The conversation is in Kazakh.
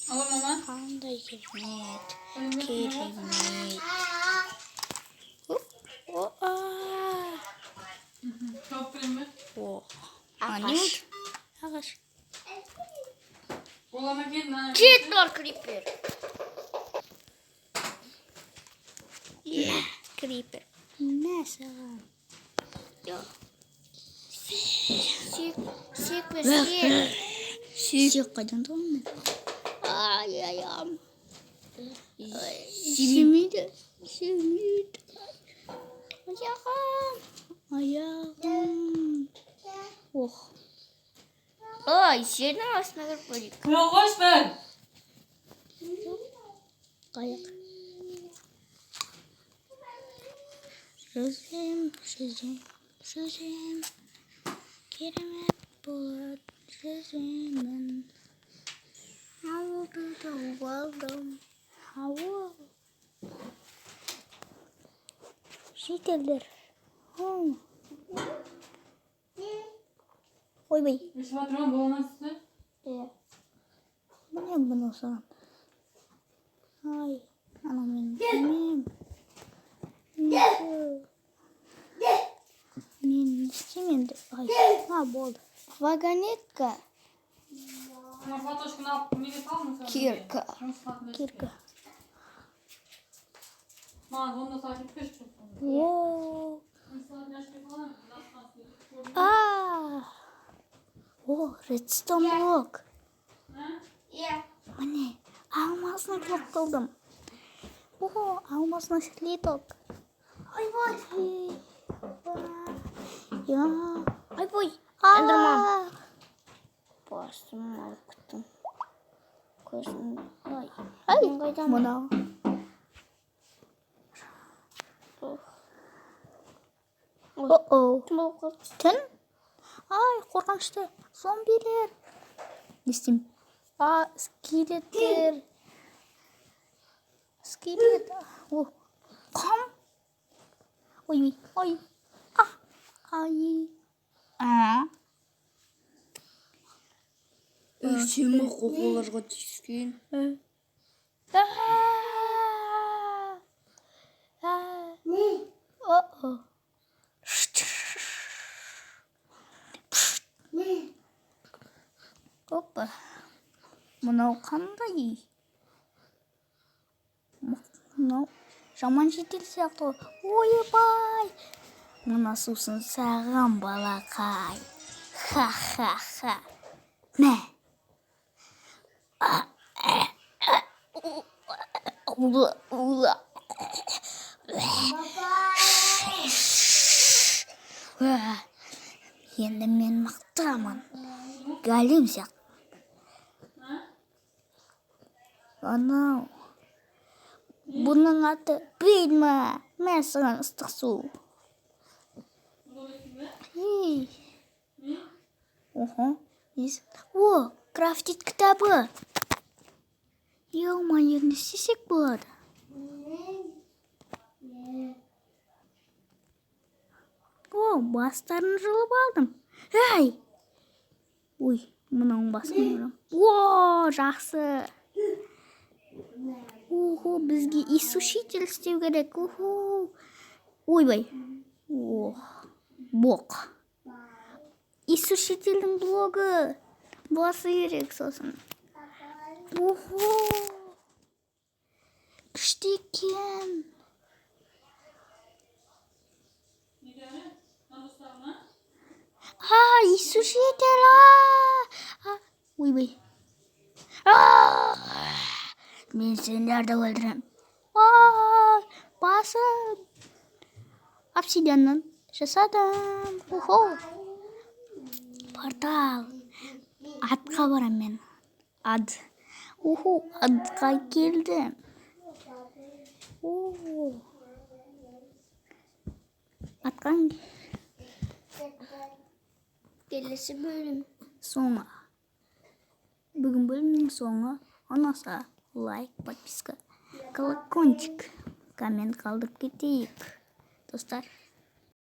Alın mama. Qanday kermet. Kermet. Çok kremi. Ağaç. Ağaç. Olana gelin ha. Cheetor creeper. Yeah, creeper. Nasa. Yo. Sik ve sik. Sik kaçan tamam mı? Ay ayağım. Simit. Simit. Ayağım. Ayağım. Oh. Ay, şeyden aslında böyle. Ya boş ver. Kayak. Sözüm. Keremet bulut. Sözümün. Havada doldum. Hava. Şekerler. Oy bey. Bir şey hatırlamam bu nasıl? Bu ne bunu sen? Ay. Anam benim. Şimdi ay ha bol. Вагонетка. На фотошку на минипал mı? Кирка. Кирка. Bunu da takip et. Wow. Oh, redstone block. Mana almasni blok qildim. Almasni slitок. Ay voy. Ya, ay voy. Enderman. Bastım aldım. Koşun. Ay. Mana. Tün. Ay korkunçtu. Zombiler. Listim. Skeletler. Skelet. Oh. Kom. Oy. Oy. Ay. Üşüme kokularga düşkün. Oh. Hoppa. Mынау қандай? Мынау жаман шетел сияқты. Ойбай! Мына сусын саған балақай. Ха-ха-ха. Мә. Ула. Енді мен мақтамын. Галим сияқты. Анау. Бұның аты Бейдма. Мен саған ыстық су. О, крафтит кітабы. Ел-ма, не істесек болады? О, бастарын жылып алдым. Әй! Ой, мынауың басын ұрам. О, жақсы. Охо, бізге иссушитель істеу керек. Охо. Ойбай. Ох, боқ. Иссушительдің блогы. Басы керек сосын. Охо. Күшті екен. Иссушитель. Ойбай. Мен сендерді өлдірем. Басым. Обсидианнан жасадым. Охо. Портал. Атқа барам мен. Ад. Охо, адқа келдім. Атқан келесі бөлім соңы. Бүгін бөлімнің соңы. Ұнаса лайк, подписка, колокольчик, коммент қалдырып кетейік. Достар.